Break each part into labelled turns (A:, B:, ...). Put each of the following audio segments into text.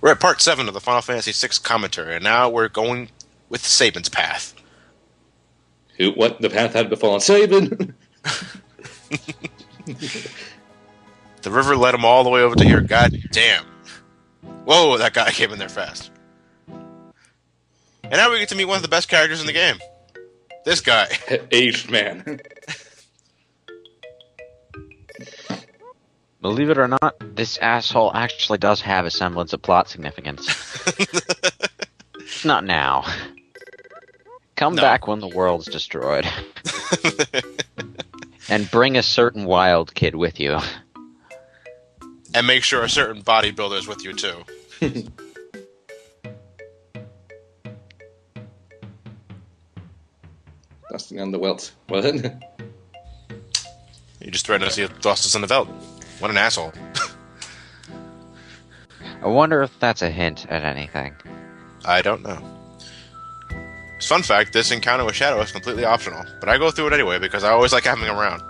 A: We're at part 7 of the Final Fantasy VI commentary, and now we're going with Sabin's path.
B: What? The path had befallen Sabin?
A: The river led him all the way over to here. God damn. Whoa, that guy came in there fast. And now we get to meet one of the best characters in the game. This guy.
B: Aged man.
C: Believe it or not, this asshole actually does have a semblance of plot significance. Not now. Come back when the world's destroyed. And bring a certain wild kid with you.
A: And make sure a certain bodybuilder is with you, too.
B: Dusting on the welt. What?
A: You just threatened to see Thostus on the belt. What an asshole.
C: I wonder if that's a hint at anything.
A: I don't know. Fun fact, this encounter with Shadow is completely optional, but I go through it anyway because I always like having him around.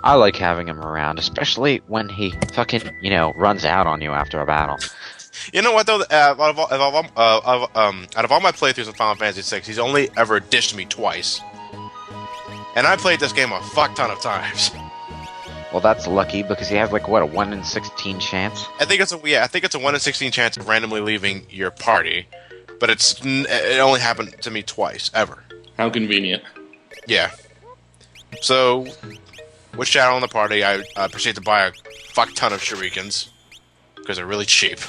C: I like having him around, especially when he fucking, runs out on you after a battle.
A: You know what, though? Out of all my playthroughs of Final Fantasy VI, he's only ever dished me twice. And I played this game a fuck ton of times.
C: Well, that's lucky because you have a 1 in 16 chance.
A: I think it's a 1 in 16 chance of randomly leaving your party, but it only happened to me twice ever.
B: How convenient.
A: Yeah. So, with Shadow in the party, I proceed to buy a fuck ton of shurikens because they're really cheap.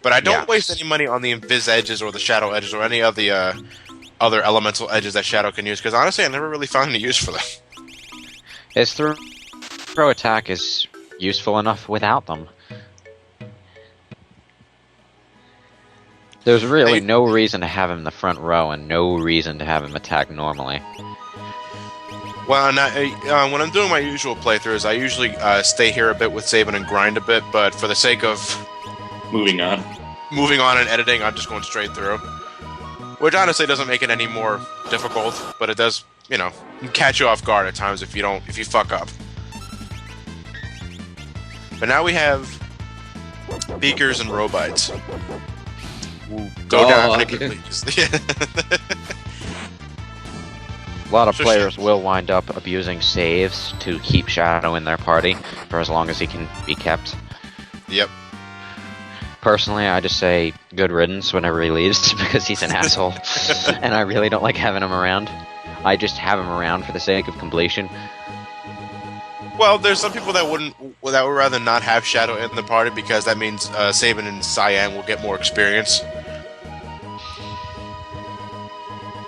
A: But I don't waste any money on the Invis edges or the Shadow edges or any of the other elemental edges that Shadow can use because honestly, I never really found any use for them.
C: His throw attack is useful enough without them. There's really no reason to have him in the front row and no reason to have him attack normally.
A: Well, when I'm doing my usual playthroughs, I usually stay here a bit with Sabin and grind a bit, but for the sake of
B: moving on
A: and editing, I'm just going straight through. Which honestly doesn't make it any more difficult, but it does, catch you off guard at times if you fuck up. But now we have Beakers and Robites. Go down quickly.
C: A lot of players will wind up abusing saves to keep Shadow in their party for as long as he can be kept.
A: Yep.
C: Personally, I just say good riddance whenever he leaves because he's an asshole, and I really don't like having him around. I just have him around for the sake of completion.
A: Well, there's some people that would rather not have Shadow in the party because that means Sabin and Cyan will get more experience.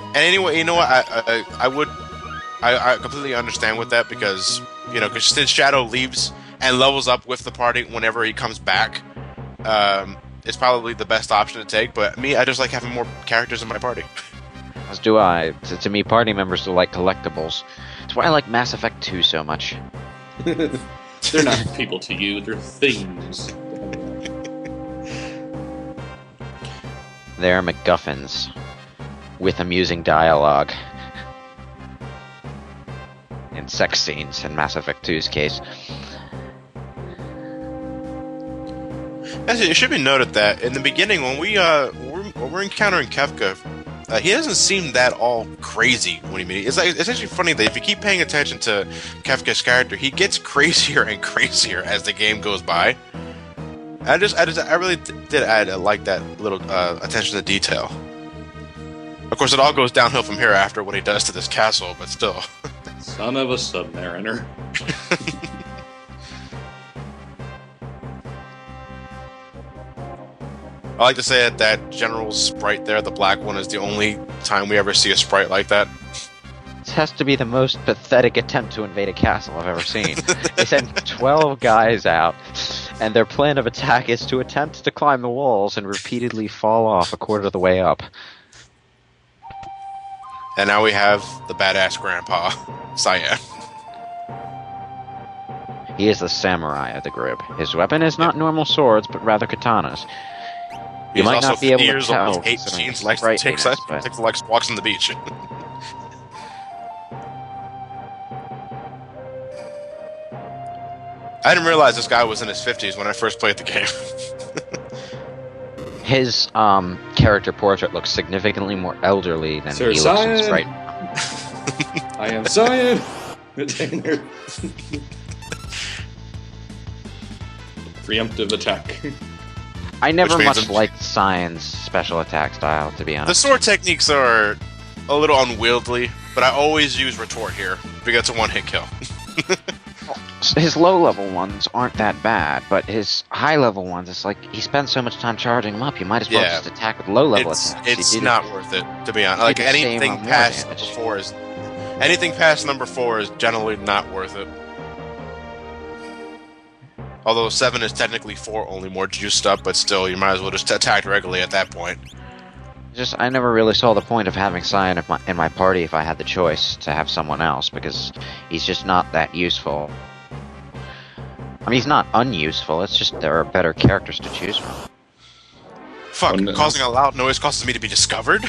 A: And anyway, you know what? I completely understand with that because because since Shadow leaves and levels up with the party whenever he comes back, it's probably the best option to take. But me, I just like having more characters in my party.
C: As do I. To me, party members do like collectibles. That's why I like Mass Effect 2 so much.
B: They're not people to you, they're things.
C: They're MacGuffins. With amusing dialogue. And sex scenes, in Mass Effect 2's case.
A: Actually, it should be noted that in the beginning, when we're encountering Kefka, he doesn't seem that all crazy when he meets. It's actually funny that if you keep paying attention to Kefka's character, he gets crazier and crazier as the game goes by. I really did like that little attention to detail. Of course, it all goes downhill from here after what he does to this castle, but still.
B: Son of a submariner.
A: I like to say that General's sprite there, the black one, is the only time we ever see a sprite like that.
C: This has to be the most pathetic attempt to invade a castle I've ever seen. They send 12 guys out, and their plan of attack is to attempt to climb the walls and repeatedly fall off a quarter of the way up.
A: And now we have the badass grandpa, Cyan.
C: He is the samurai of the group. His weapon is not normal swords, but rather katanas. You might not be able to tell.
A: He hates scenes, likes to take walks on the beach. I didn't realize this guy was in his 50s when I first played the game.
C: His character portrait looks significantly more elderly than
B: Sir
C: he looks in
B: Cyan!
C: Sprite.
B: I am Cyan! Preemptive attack.
C: I never
A: Which means
C: much liked Cyan's special attack style, to be
A: The
C: honest.
A: sword techniques are a little unwieldy, but I always use retort here because it's a one-hit kill.
C: His low-level ones aren't that bad, but his high-level ones, it's like he spends so much time charging them up, you might as well
A: Yeah.
C: just attack with low-level
A: It's
C: attacks. You did it-
A: not worth it, to be honest. Like
C: did the same
A: anything
C: amount more
A: past
C: damage.
A: number 4 is anything past number 4 is generally not worth it. Although 7 is technically 4 only more juiced up, but still, you might as well just attack regularly at that point.
C: Just, I never really saw the point of having Cyan in my party if I had the choice to have someone else, because he's just not that useful. I mean, he's not unuseful, it's just there are better characters to choose from.
A: Fuck,
B: Oh, no.
A: causing a loud noise causes me to be discovered?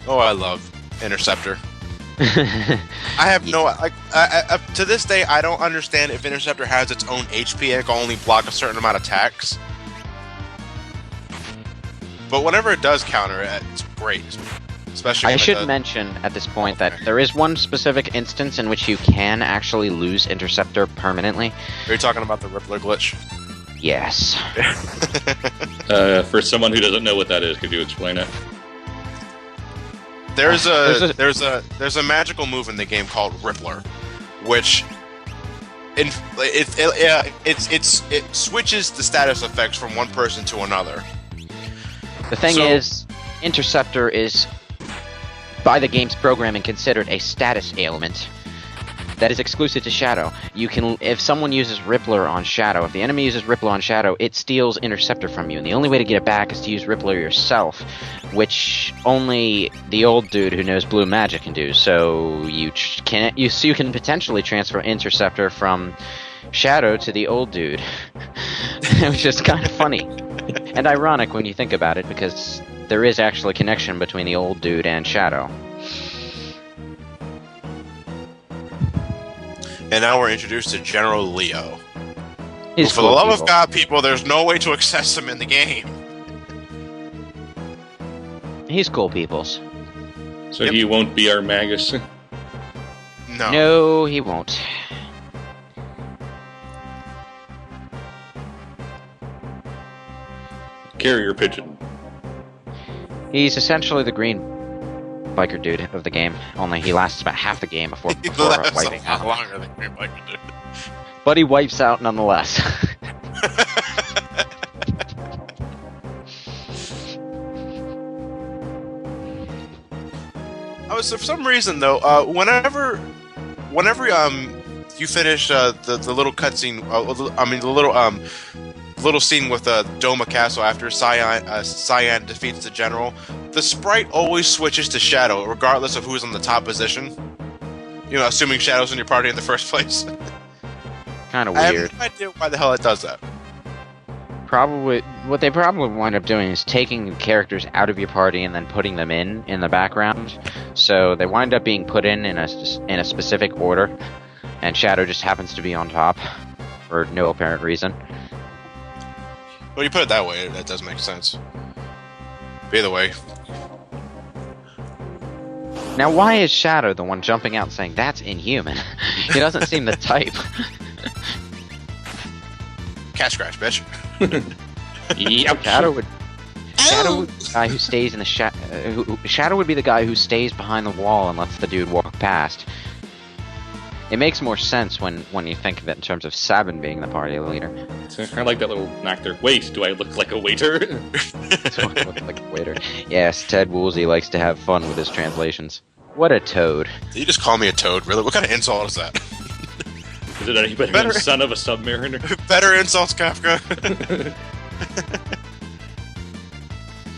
A: Oh, I love Interceptor. I have no like. To this day, I don't understand if Interceptor has its own HP and it can only block a certain amount of attacks. But whenever it does counter it, it's great. Especially.
C: I
A: when it
C: should
A: does-
C: mention at this point that there is one specific instance in which you can actually lose Interceptor permanently.
A: Are you talking about the Rippler glitch?
C: Yes.
B: For someone who doesn't know what that is, could you explain it?
A: There's
C: There's
A: a magical move in the game called Rippler, which it switches the status effects from one person to another.
C: The thing
A: So-
C: is, Interceptor is, by the game's programming, considered a status ailment that is exclusive to Shadow. You can, if someone uses Rippler on Shadow, if the enemy uses Rippler on Shadow, it steals Interceptor from you, and the only way to get it back is to use Rippler yourself, which only the old dude who knows blue magic can do. So you can potentially transfer Interceptor from Shadow to the old dude, which is kind of funny and ironic when you think about it, because there is actually a connection between the old dude and Shadow.
A: And now we're introduced to General Leo.
C: He's
A: Who, for the
C: cool
A: love
C: people.
A: of God, people, there's no way to access him in the game.
C: He's cool peoples.
B: So
A: Yep.
B: he won't be our Magus.
A: No.
C: No, he won't.
B: Carrier pigeon.
C: He's essentially the green biker dude of the game, only he lasts about half the game before
A: He lasts
C: wiping
A: a lot
C: out.
A: longer than Green Biker did.
C: But he wipes out nonetheless.
A: Oh, so for some reason though, whenever you finish the little cutscene, the little scene with Doma Castle after Cyan defeats the general, the sprite always switches to Shadow, regardless of who's in the top position. You know, assuming Shadow's in your party in the first place.
C: Kind of
A: I
C: weird.
A: have no idea why the hell it does that.
C: Probably, what they probably wind up doing is taking characters out of your party and then putting them in the background. So they wind up being put in a specific order, and Shadow just happens to be on top for no apparent reason.
A: When you put it that way, that does make sense. But either way,
C: Now, why is Shadow the one jumping out and saying that's inhuman? He doesn't seem the type.
A: cat scratch, bitch.
B: Yep.
C: Shadow would be the guy who stays in the Shadow would be the guy who stays behind the wall and lets the dude walk past. It makes more sense when you think of it in terms of Sabin being the party leader.
B: I like that little actor. Wait, do I look like a waiter?
C: So I look like a waiter. Yes, Ted Woolsey likes to have fun with his translations. What a toad.
A: Did you just call me a toad? Really? What kind of insult is that?
B: Is it any better
A: Better-
B: than son of a submariner?
A: Better insults, Kafka.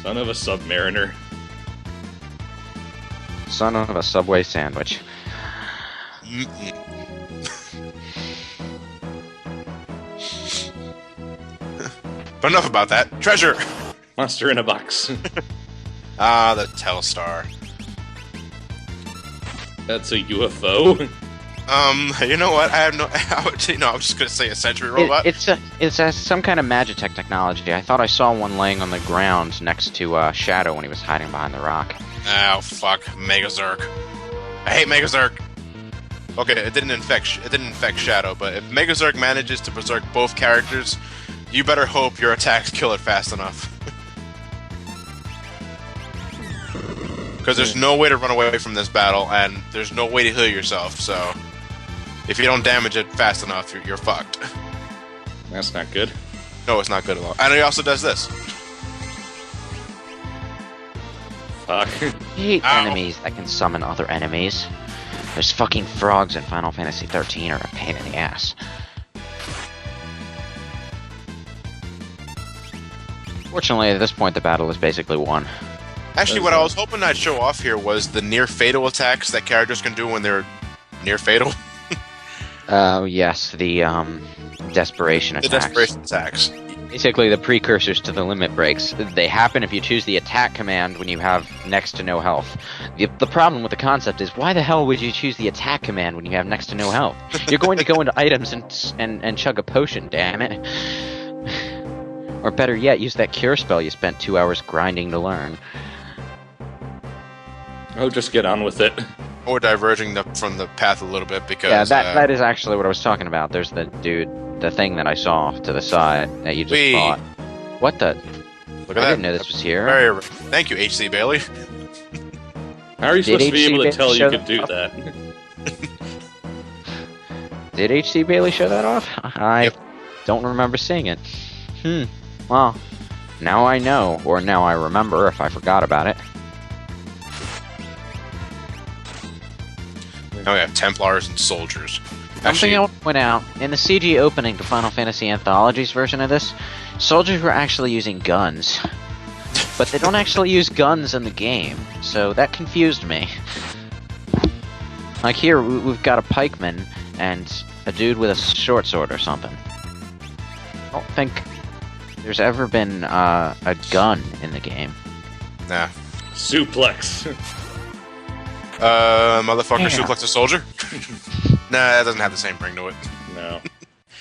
B: Son of a submariner.
C: Son of a Subway sandwich.
A: Mm-mm. But enough about that. Treasure!
B: Monster in a box.
A: Ah, the Telstar.
B: That's a UFO.
A: You know what? I have no. I'm just gonna say a sentry robot.
C: It's some kind of Magitech technology. I thought I saw one laying on the ground next to Shadow when he was hiding behind the rock.
A: Oh fuck, Megazerg. I hate Megazerg. Okay, it didn't infect Shadow, but if Megazerg manages to berserk both characters, you better hope your attacks kill it fast enough. Because there's no way to run away from this battle, and there's no way to heal yourself, so if you don't damage it fast enough, you're fucked.
B: That's not good.
A: No, it's not good at all. And he also does this.
B: Fuck.
C: I hate enemies that can summon other enemies. Those fucking frogs in Final Fantasy 13 are a pain in the ass. Fortunately, at this point, the battle is basically won.
A: Actually, what I was hoping I'd show off here was the near-fatal attacks that characters can do when they're near-fatal.
C: Oh, yes, the desperation attacks.
A: The desperation attacks.
C: Basically, the precursors to the limit breaks. They happen if you choose the attack command when you have next to no health. The problem with the concept is, why the hell would you choose the attack command when you have next to no health? You're going to go into items and chug a potion, damn it. Or better yet, use that cure spell you spent 2 hours grinding to learn.
B: Oh, just get on with it.
A: Or diverging from the path a little bit, because...
C: Yeah, that is actually what I was talking about. There's the thing that I saw to the side that you just fought. What the?
A: Look at
C: I
A: that.
C: didn't know this was here.
A: Thank you, H.C. Bailey.
B: How are you supposed to be able to
C: HC
B: tell you
C: show
B: could do
C: that
B: that?
C: Did H.C. Bailey show that off? I don't remember seeing it. Well, now I know, or now I remember if I forgot about it.
A: Now we have Templars and soldiers.
C: Something I want to point out, in the CG opening to Final Fantasy Anthology's version of this, soldiers were actually using guns. But they don't actually use guns in the game, so that confused me. Like here, we've got a pikeman and a dude with a short sword or something. I don't think there's ever been a gun in the game.
A: Nah.
B: Suplex.
A: Motherfucker suplex a soldier? Nah, that doesn't have the same ring to it.
B: No.